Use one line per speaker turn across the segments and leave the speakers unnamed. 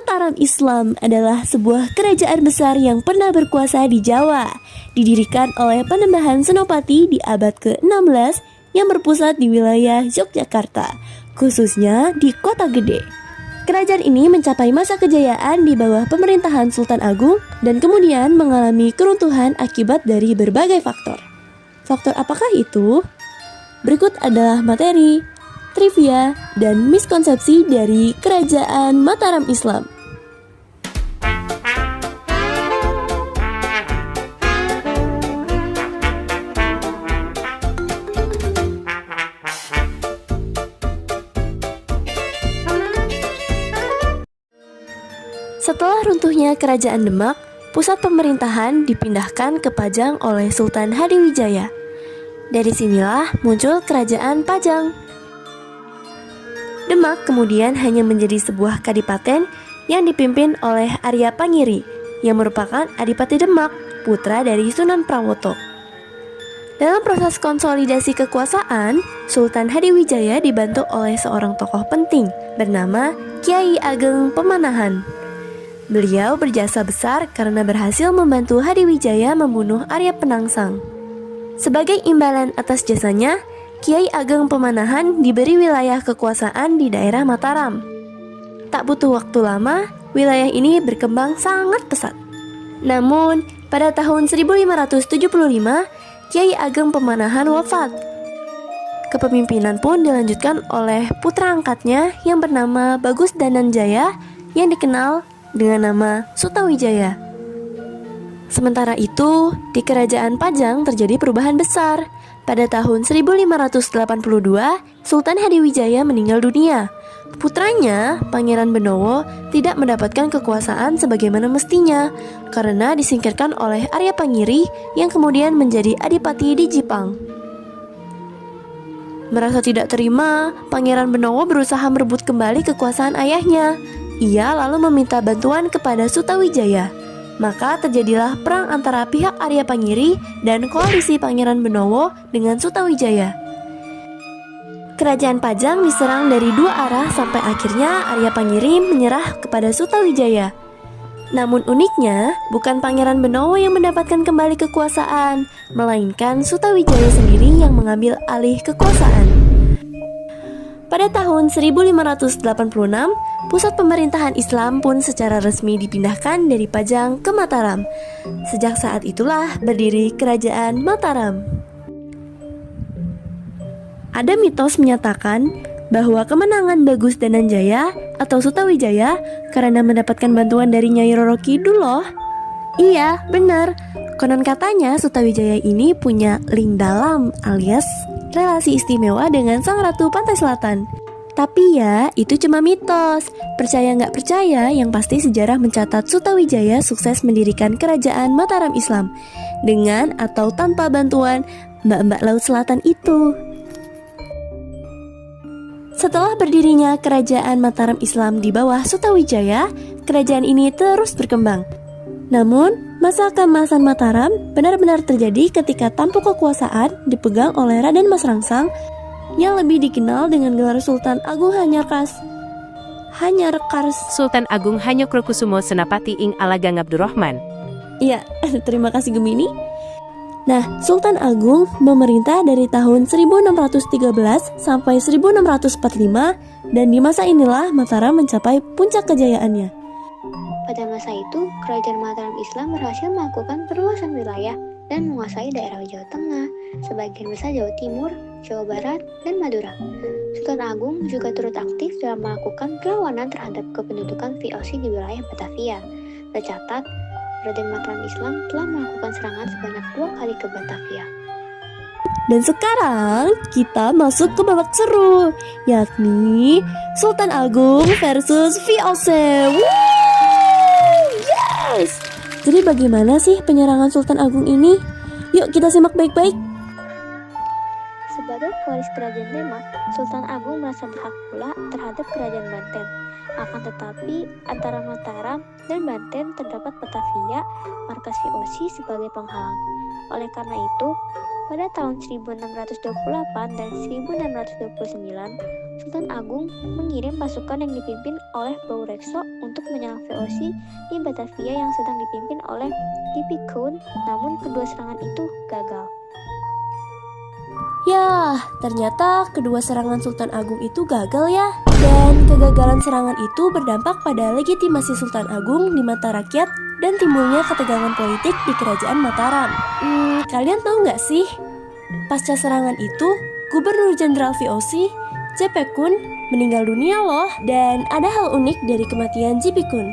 Mataram Islam adalah sebuah kerajaan besar yang pernah berkuasa di Jawa. Didirikan oleh Panembahan Senopati di abad ke-16 yang berpusat di wilayah Yogyakarta, khususnya di Kota Gede. Kerajaan ini mencapai masa kejayaan di bawah pemerintahan Sultan Agung dan kemudian mengalami keruntuhan akibat dari berbagai faktor. Faktor apakah itu? Berikut adalah materi, trivia, dan miskonsepsi dari Kerajaan Mataram Islam. Setelah runtuhnya Kerajaan Demak, pusat pemerintahan dipindahkan ke Pajang oleh Sultan Hadiwijaya. Dari sinilah muncul Kerajaan Pajang. Demak kemudian hanya menjadi sebuah kadipaten yang dipimpin oleh Arya Pangiri, yang merupakan Adipati Demak, putra dari Sunan Prawoto. Dalam proses konsolidasi kekuasaan, Sultan Hadiwijaya dibantu oleh seorang tokoh penting bernama Kiai Ageng Pemanahan. Beliau berjasa besar karena berhasil membantu Hadiwijaya membunuh Arya Penangsang. Sebagai imbalan atas jasanya, Kiai Ageng Pemanahan diberi wilayah kekuasaan di daerah Mataram. Tak butuh waktu lama, wilayah ini berkembang sangat pesat. Namun, pada tahun 1575, Kiai Ageng Pemanahan wafat. Kepemimpinan pun dilanjutkan oleh putra angkatnya yang bernama Bagus Dananjaya yang dikenal dengan nama Sutawijaya. Sementara itu, di Kerajaan Pajang terjadi perubahan besar. Pada tahun 1582, Sultan Hadiwijaya meninggal dunia. Putranya, Pangeran Benowo, tidak mendapatkan kekuasaan sebagaimana mestinya karena disingkirkan oleh Arya Pangiri yang kemudian menjadi adipati di Jipang. Merasa tidak terima, Pangeran Benowo berusaha merebut kembali kekuasaan ayahnya. Ia lalu meminta bantuan kepada Sutawijaya. Maka terjadilah perang antara pihak Arya Pangiri dan koalisi Pangeran Benowo dengan Sutawijaya. Kerajaan Pajang diserang dari dua arah sampai akhirnya Arya Pangiri menyerah kepada Sutawijaya. Namun uniknya, bukan Pangeran Benowo yang mendapatkan kembali kekuasaan, melainkan Sutawijaya sendiri yang mengambil alih kekuasaan. Pada tahun 1586, pusat pemerintahan Islam pun secara resmi dipindahkan dari Pajang ke Mataram. Sejak saat itulah berdiri Kerajaan Mataram. Ada mitos menyatakan bahwa kemenangan Bagus Dananjaya atau Sutawijaya karena mendapatkan bantuan dari Nyai Roro Kidul loh. Iya, benar. Konon katanya Sutawijaya ini punya link dalam alias relasi istimewa dengan Sang Ratu Pantai Selatan. Tapi ya, itu cuma mitos. Percaya nggak percaya, yang pasti sejarah mencatat Sutawijaya sukses mendirikan Kerajaan Mataram Islam dengan atau tanpa bantuan mbak-mbak Laut Selatan itu. Setelah berdirinya Kerajaan Mataram Islam di bawah Sutawijaya, kerajaan ini terus berkembang. Namun, masa keemasan Mataram benar-benar terjadi ketika tampuk kekuasaan dipegang oleh Raden Mas Rangsang yang lebih dikenal dengan gelar Sultan Agung Hanyarkas.
Sultan Agung Hanyokrokusumo Senapati ing Alagang Abdurrahman.
Iya, terima kasih Gemini. Nah, Sultan Agung memerintah dari tahun 1613 sampai 1645 dan di masa inilah Mataram mencapai puncak kejayaannya.
Pada masa itu, Kerajaan Mataram Islam berhasil melakukan perluasan wilayah dan menguasai daerah Jawa Tengah, sebagian besar Jawa Timur, Jawa Barat, dan Madura. Sultan Agung juga turut aktif dalam melakukan perlawanan terhadap kependudukan VOC di wilayah Batavia. Tercatat, Raden Mataram Islam telah melakukan serangan sebanyak 2 kali ke Batavia.
Dan sekarang kita masuk ke babak seru, yakni Sultan Agung versus VOC. Yes! Jadi bagaimana sih penyerangan Sultan Agung ini? Yuk kita simak baik-baik.
Sebagai pewaris Kerajaan Demak, Sultan Agung merasa berhak pula terhadap Kerajaan Banten. Akan tetapi, antara Mataram dan Banten terdapat Batavia, markas VOC sebagai penghalang. Oleh karena itu, pada tahun 1628 dan 1629, Sultan Agung mengirim pasukan yang dipimpin oleh Baurekso untuk menyerang VOC di Batavia yang sedang dipimpin oleh Dipikun, namun kedua serangan itu gagal.
Yah, ternyata kedua serangan Sultan Agung itu gagal ya. Dan kegagalan serangan itu berdampak pada legitimasi Sultan Agung di mata rakyat dan timbulnya ketegangan politik di kerajaan Mataram. Kalian tahu nggak sih? Pasca serangan itu, Gubernur Jenderal VOC, Jepekun, meninggal dunia loh. Dan ada hal unik dari kematian Jepekun.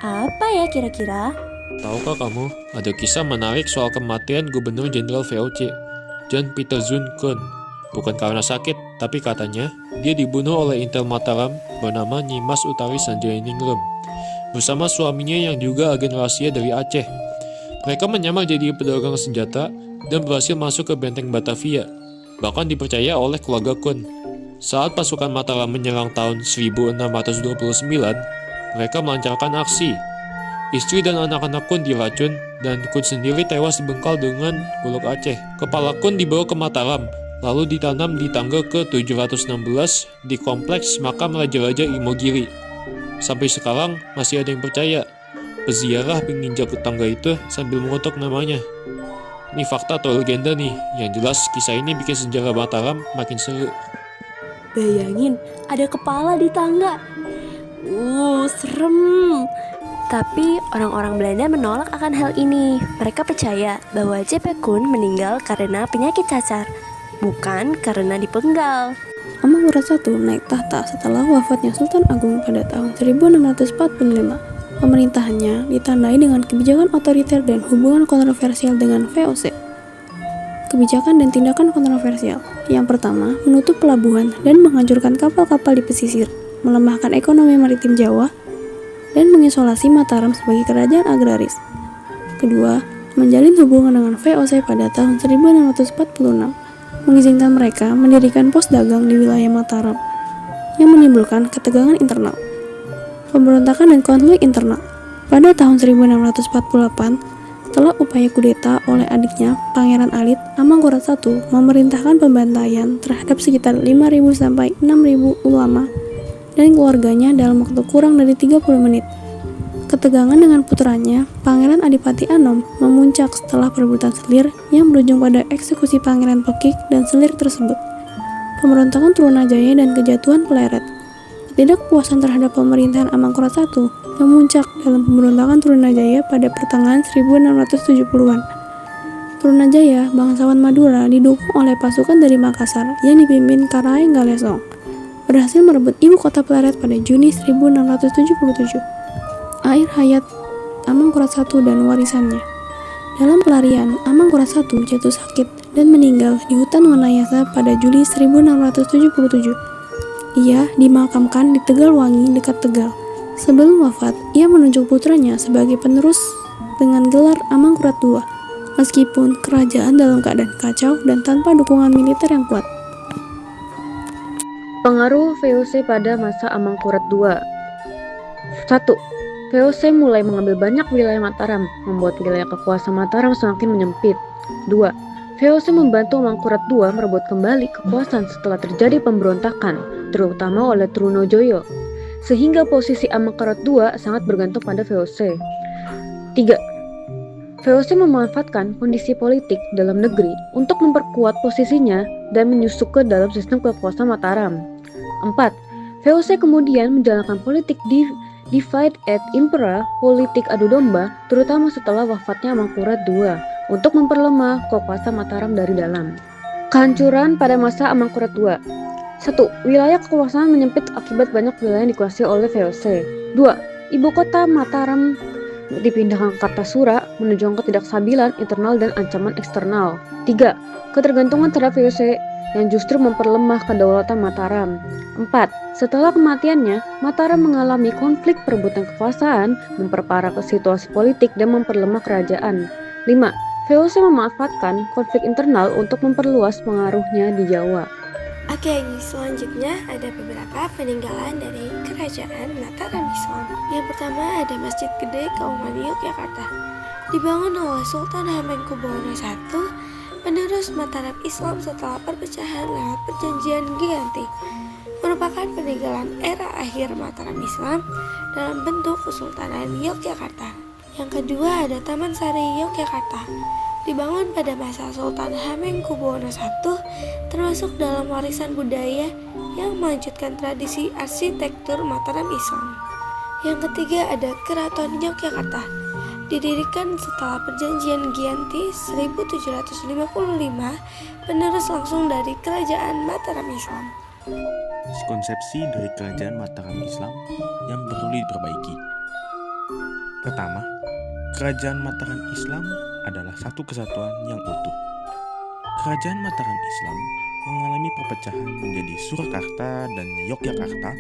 Apa ya kira-kira?
Tahukah kamu, ada kisah menarik soal kematian Gubernur Jenderal VOC, John Peter Zun Kun. Bukan karena sakit, tapi katanya dia dibunuh oleh Intel Mataram bernama Nyimas Utari Sanjaya-Ningrum bersama suaminya yang juga agen rahasia dari Aceh. Mereka menyamar jadi pedagang senjata dan berhasil masuk ke benteng Batavia, bahkan dipercaya oleh keluarga Kun. Saat pasukan Mataram menyerang tahun 1629, mereka melancarkan aksi. Istri dan anak-anak Kun diracun, dan Kun sendiri tewas dibengkal dengan golok Aceh. Kepala Kun dibawa ke Mataram, lalu ditanam di tangga ke-716 di kompleks makam Raja-Raja Imogiri. Sampai sekarang masih ada yang percaya. Peziarah menginjak ke tangga itu sambil mengutuk namanya. Ini fakta atau legenda nih, yang jelas kisah ini bikin sejarah Mataram makin seru.
Bayangin, ada kepala di tangga. Serem. Tapi orang-orang Belanda menolak akan hal ini. Mereka percaya bahwa Jepekun meninggal karena penyakit cacar, bukan karena dipenggal.
Amangkurat I naik tahta setelah wafatnya Sultan Agung pada tahun 1645. Pemerintahannya ditandai dengan kebijakan otoriter dan hubungan kontroversial dengan VOC. Kebijakan dan tindakan kontroversial. Yang pertama, menutup pelabuhan dan menghancurkan kapal-kapal di pesisir, melemahkan ekonomi maritim Jawa, dan mengisolasi Mataram sebagai kerajaan agraris. Kedua, menjalin hubungan dengan VOC pada tahun 1646, mengizinkan mereka mendirikan pos dagang di wilayah Mataram, yang menimbulkan ketegangan internal. Pemberontakan dan konflik internal. Pada tahun 1648, setelah upaya kudeta oleh adiknya, Pangeran Alit, Amangkurat I memerintahkan pembantaian terhadap sekitar 5.000 sampai 6.000 ulama dan keluarganya dalam waktu kurang dari 30 menit. Ketegangan dengan putranya, Pangeran Adipati Anom, memuncak setelah perebutan selir yang berujung pada eksekusi Pangeran Pekik dan selir tersebut. Pemberontakan Trunajaya dan kejatuhan Pleret. Ketidakpuasan terhadap pemerintahan Amangkurat I memuncak dalam pemberontakan Trunajaya pada pertengahan 1670-an. Trunajaya, bangsawan Madura, didukung oleh pasukan dari Makassar yang dipimpin Karai Galesong, berhasil merebut ibu kota Pleret pada Juni 1677. Akhir hayat Amangkurat I dan warisannya. Dalam pelarian, Amangkurat I jatuh sakit dan meninggal di hutan Wanayasa pada Juli 1677. Ia dimakamkan di Tegalwangi dekat Tegal. Sebelum wafat, ia menunjuk putranya sebagai penerus dengan gelar Amangkurat II, meskipun kerajaan dalam keadaan kacau dan tanpa dukungan militer yang kuat.
Pengaruh VOC pada masa Amangkurat II. 1. VOC mulai mengambil banyak wilayah Mataram, membuat wilayah kekuasaan Mataram semakin menyempit. 2. VOC membantu Amangkurat II merebut kembali kekuasaan setelah terjadi pemberontakan, terutama oleh Trunojoyo, sehingga posisi Amangkurat II sangat bergantung pada VOC. 3. VOC memanfaatkan kondisi politik dalam negeri untuk memperkuat posisinya dan menyusup ke dalam sistem kekuasaan Mataram. 4. VOC kemudian menjalankan politik divide et impera, politik adu domba, terutama setelah wafatnya Amangkurat II, untuk memperlemah kekuasaan Mataram dari dalam. Kehancuran pada masa Amangkurat II. 1. Wilayah kekuasaan menyempit akibat banyak wilayah yang dikuasai oleh VOC. 2. Ibu kota Mataram dipindahkan ke Kartasura, menunjukkan ketidakstabilan internal dan ancaman eksternal. 3. Ketergantungan terhadap VOC yang justru memperlemah kedaulatan Mataram. 4. Setelah kematiannya, Mataram mengalami konflik perebutan kekuasaan, memperparah situasi politik dan memperlemah kerajaan. 5. VOC memanfaatkan konflik internal untuk memperluas pengaruhnya di Jawa.
Oke, selanjutnya ada beberapa peninggalan dari kerajaan Mataram Islam. Yang pertama ada Masjid Gede Kauman Yogyakarta, dibangun oleh Sultan Hamengkubuwono I, penerus Mataram Islam setelah perpecahan lewat perjanjian Giyanti. merupakan peninggalan era akhir Mataram Islam dalam bentuk Kesultanan Yogyakarta. Yang kedua ada Taman Sari Yogyakarta, dibangun pada masa Sultan Hamengkubuwono I, termasuk dalam warisan budaya yang melanjutkan tradisi arsitektur Mataram Islam. Yang ketiga ada Keraton Yogyakarta, didirikan setelah Perjanjian Giyanti 1755, penerus langsung dari Kerajaan Mataram Islam.
Konsepsi dari Kerajaan Mataram Islam yang perlu diperbaiki. Pertama, Kerajaan Mataram Islam adalah satu kesatuan yang utuh. Kerajaan Mataram Islam mengalami perpecahan menjadi Surakarta dan Yogyakarta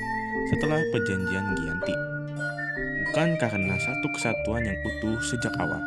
setelah Perjanjian Giyanti. Bukan karena satu kesatuan yang utuh sejak awal,